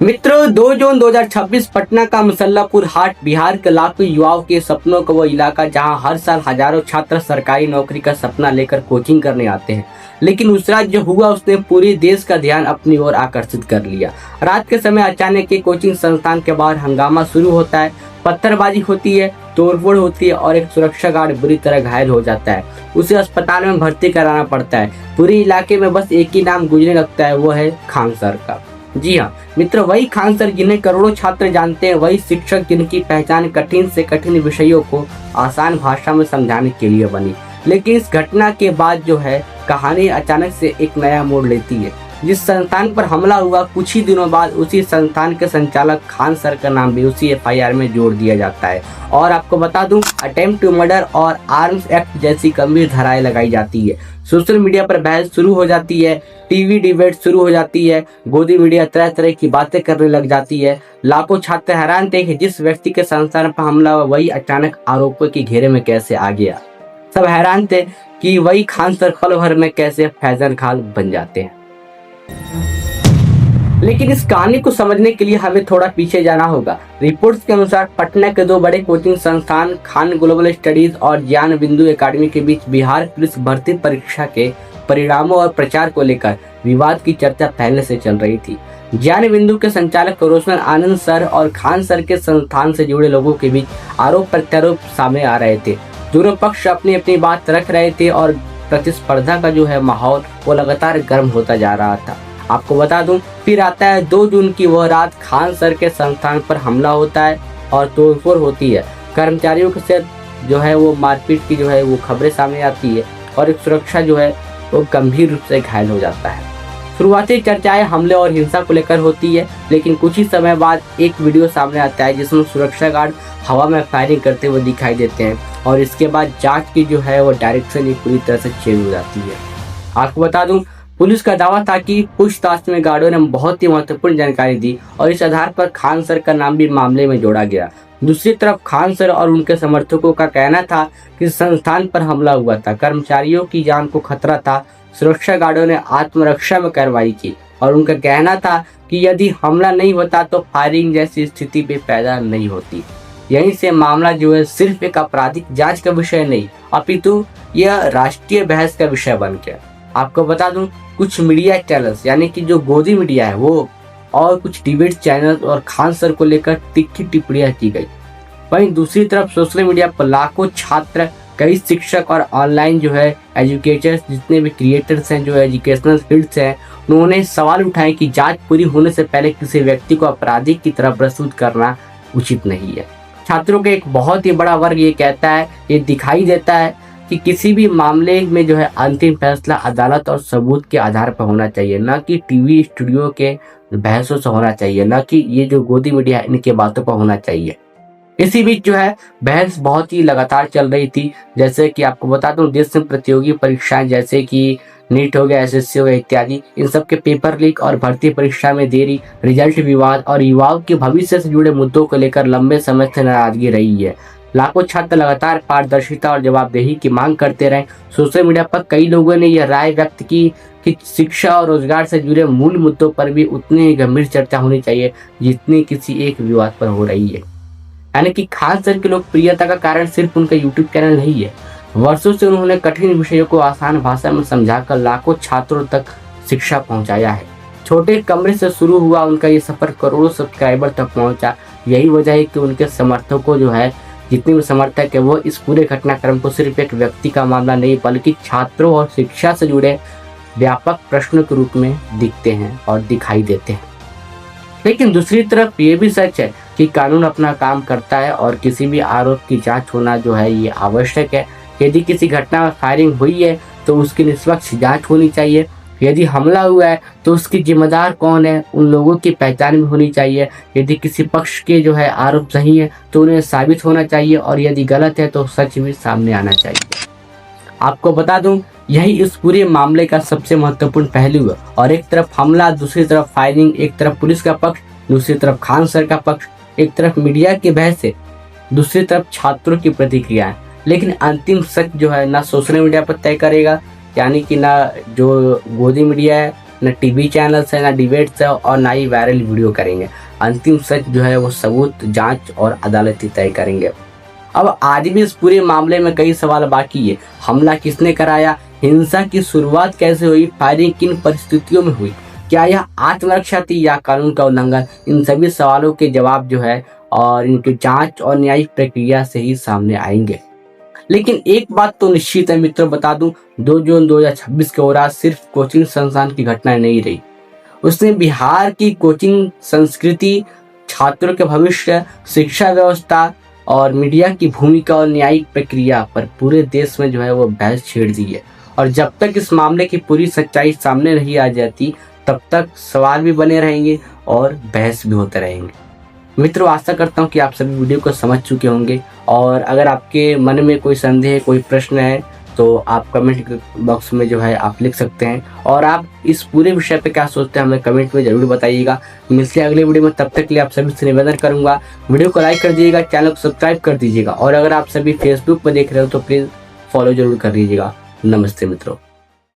मित्रों 2 जून 2026 पटना का मुसल्लापुर हाट बिहार के लाखों युवाओं के सपनों का वो इलाका जहां हर साल हजारों छात्र सरकारी नौकरी का सपना लेकर कोचिंग करने आते हैं। लेकिन उस रात जो हुआ उसने पूरे देश का ध्यान अपनी ओर आकर्षित कर लिया। रात के समय अचानक के कोचिंग संस्थान के बाहर हंगामा शुरू होता है, पत्थरबाजी होती है, तोड़फोड़ होती है और एक सुरक्षा गार्ड बुरी तरह घायल हो जाता है। उसे अस्पताल में भर्ती कराना पड़ता है। पूरे इलाके में बस एक ही नाम गूंजने लगता है, वो है खान सर का। जी हाँ मित्र, वही खान सर जिन्हें करोड़ों छात्र जानते हैं, वही शिक्षक जिनकी पहचान कठिन से कठिन विषयों को आसान भाषा में समझाने के लिए बनी। लेकिन इस घटना के बाद जो है कहानी अचानक से एक नया मोड़ लेती है। जिस संस्थान पर हमला हुआ कुछ ही दिनों बाद उसी संस्थान के संचालक खान सर का नाम भी उसी एफआईआर में जोड़ दिया जाता है। और आपको बता दूं, अटेम्प्ट टू मर्डर और आर्म्स एक्ट जैसी गंभीर धाराएं लगाई जाती है। सोशल मीडिया पर बहस शुरू हो जाती है, टीवी डिबेट शुरू हो जाती है, गोदी मीडिया तरह तरह की बातें करने लग जाती है। लाखों छात्र हैरान थे कि जिस व्यक्ति के संस्थान पर हमला हुआ वही अचानक आरोपों के घेरे में कैसे आ गया। सब हैरान थे कि वही खान सर पल भर में कैसे फैजल खान बन जाते हैं। लेकिन इस कहानी को समझने के लिए हमें थोड़ा पीछे जाना होगा। रिपोर्ट्स के अनुसार पटना के दो बड़े कोचिंग संस्थान खान ग्लोबल स्टडीज और ज्ञान बिंदु एकेडमी के बीच बिहार पुलिस भर्ती परीक्षा के परिणामों और प्रचार को लेकर विवाद की चर्चा पहले से चल रही थी। ज्ञान बिंदु के संचालक रोशन आनंद सर और खान सर के संस्थान से जुड़े लोगों के बीच आरोप प्रत्यारोप सामने आ रहे थे। दोनों पक्ष अपनी अपनी बात रख रहे थे और प्रतिस्पर्धा का जो है माहौल वो लगातार गर्म होता जा रहा था। आपको बता दूं, फिर आता है 2 जून की वह रात। खान सर के संस्थान पर हमला होता है और तोड़फोड़ होती है। कर्मचारियों के साथ जो है वो मारपीट की जो है वो खबरें सामने आती है और एक सुरक्षा जो है वो गंभीर रूप से घायल हो जाता है। शुरुआती चर्चाएं हमले और हिंसा को लेकर होती है, लेकिन कुछ ही समय बाद एक वीडियो सामने आता है जिसमें सुरक्षा गार्ड हवा में फायरिंग करते हुए दिखाई देते हैं और इसके बाद जांच की जो है वो डायरेक्शन पूरी तरह से चेंज हो जाती है। आपको बता दूं, पुलिस का दावा था कि पूछताछ में गार्डों ने बहुत ही महत्वपूर्ण जानकारी दी और इस आधार पर खान सर का नाम भी मामले में जोड़ा गया। दूसरी तरफ खान सर और उनके समर्थकों का कहना था कि संस्थान पर हमला हुआ था, कर्मचारियों की जान को खतरा था, सुरक्षा गार्डों ने आत्मरक्षा में कार्रवाई की और उनका कहना था कि यदि हमला नहीं होता तो फायरिंग जैसी स्थिति भी पैदा नहीं होती। यहीं से मामला जो है सिर्फ एक आपराधिक जांच का विषय नहीं अपितु यह राष्ट्रीय बहस का विषय बन गया। आपको बता दूं, कुछ मीडिया चैनल्स यानी कि जो गोदी मीडिया है वो और कुछ डिबेट चैनल और खान सर को लेकर तीखी टिप्पणियां की गई। वहीं दूसरी तरफ सोशल मीडिया पर लाखों छात्र, कई शिक्षक और ऑनलाइन जो है एजुकेटर्स, जितने भी क्रिएटर्स हैं, जो एजुकेशनल फील्ड्स हैं, उन्होंने सवाल उठाए कि जांच पूरी होने से पहले किसी व्यक्ति को अपराधी की तरह प्रस्तुत करना उचित नहीं है। छात्रों के एक बहुत ही बड़ा वर्ग ये कहता है, ये दिखाई देता है कि किसी भी मामले में जो है अंतिम फैसला अदालत और सबूत के आधार पर होना चाहिए, न कि टीवी स्टूडियो के बहसों से होना चाहिए, न कि ये जो गोदी मीडिया इनके बातों पर होना चाहिए। इसी बीच जो है बहस बहुत ही लगातार चल रही थी। जैसे कि आपको बता दूं, देश में प्रतियोगी परीक्षाएं जैसे कि नीट हो गया, एसएससी हो गया इत्यादि, इन सब के पेपर लीक और भर्ती परीक्षा में देरी, रिजल्ट विवाद और युवाओं के भविष्य से जुड़े मुद्दों को लेकर लंबे समय से नाराजगी रही है। लाखों छात्र लगातार पारदर्शिता और जवाबदेही की मांग करते रहे। सोशल मीडिया पर कई लोगों ने यह राय व्यक्त की कि शिक्षा और रोजगार से जुड़े मूल मुद्दों पर भी उतनी गंभीर चर्चा होनी चाहिए जितनी किसी एक विवाद पर हो रही है। यानी कि खान सर की लोकप्रियता का कारण सिर्फ उनका यूट्यूब चैनल नहीं है। वर्षों से उन्होंने कठिन विषयों को आसान भाषा में समझाकर लाखों छात्रों तक शिक्षा पहुंचाया है। छोटे कमरे से शुरू हुआ उनका ये सफर करोड़ों सब्सक्राइबर तक पहुंचा। यही वजह है कि उनके समर्थकों जो है, जितने भी समर्थक है, वो इस पूरे घटनाक्रम को सिर्फ एक व्यक्ति का मामला नहीं बल्कि छात्रों और शिक्षा से जुड़े व्यापक प्रश्नों के रूप में दिखते हैं और दिखाई देते हैं। लेकिन दूसरी तरफ ये भी सच है कि कानून अपना काम करता है और किसी भी आरोप की जांच होना जो है ये आवश्यक है। यदि किसी घटना में फायरिंग हुई है तो उसकी निष्पक्ष जांच होनी चाहिए। यदि हमला हुआ है तो उसकी जिम्मेदार कौन है, उन लोगों की पहचान भी होनी चाहिए। यदि किसी पक्ष के जो है आरोप सही है तो उन्हें साबित होना चाहिए और यदि गलत है तो सच भी सामने आना चाहिए। आपको बता दूं, यही इस पूरे मामले का सबसे महत्वपूर्ण पहलू है। और एक तरफ हमला, दूसरी तरफ फायरिंग, एक तरफ पुलिस का पक्ष, दूसरी तरफ खान सर का पक्ष, एक तरफ मीडिया की बहस है, दूसरी तरफ छात्रों की प्रतिक्रिया है। लेकिन अंतिम सच जो है ना सोशल मीडिया पर तय करेगा, यानी कि ना जो गोदी मीडिया है न टीवी चैनल्स है, न डिबेट्स है और ना ही वायरल वीडियो करेंगे। अंतिम सच जो है वो सबूत, जांच और अदालत ही तय करेंगे। अब आज भी इस पूरे मामले में कई सवाल बाकी है। हमला किसने कराया, हिंसा की शुरुआत कैसे हुई, फायरिंग किन परिस्थितियों में हुई, क्या यह आत्मरक्षा थी या कानून का उल्लंघन, इन सभी सवालों के जवाब जो है और इनकी जांच और न्यायिक प्रक्रिया से ही सामने आएंगे। लेकिन एक बात तो निश्चित है मित्रों, बता दूं, 2 जून 2026 के औरात सिर्फ कोचिंग संस्थान की घटना नहीं रही, उसने बिहार की कोचिंग संस्कृति, छात्रों के भविष्य, शिक्षा व्यवस्था और मीडिया की भूमिका और न्यायिक प्रक्रिया पर पूरे देश में जो है वो बहस छेड़ दी है। और जब तक इस मामले की पूरी सच्चाई सामने नहीं आ जाती तब तक सवाल भी बने रहेंगे और बहस भी होते रहेंगे। मित्रों, आशा करता हूँ कि आप सभी वीडियो को समझ चुके होंगे और अगर आपके मन में कोई संदेह, कोई प्रश्न है तो आप कमेंट बॉक्स में जो है आप लिख सकते हैं और आप इस पूरे विषय पे क्या सोचते हैं हमें कमेंट में जरूर बताइएगा। मिलते हैं अगले वीडियो में, तब तक के लिए आप सभी से निवेदन करूंगा, वीडियो को लाइक कर दीजिएगा, चैनल को सब्सक्राइब कर दीजिएगा और अगर आप सभी फेसबुक पर देख रहे हो तो प्लीज़ फॉलो जरूर कर लीजिएगा। नमस्ते मित्रों।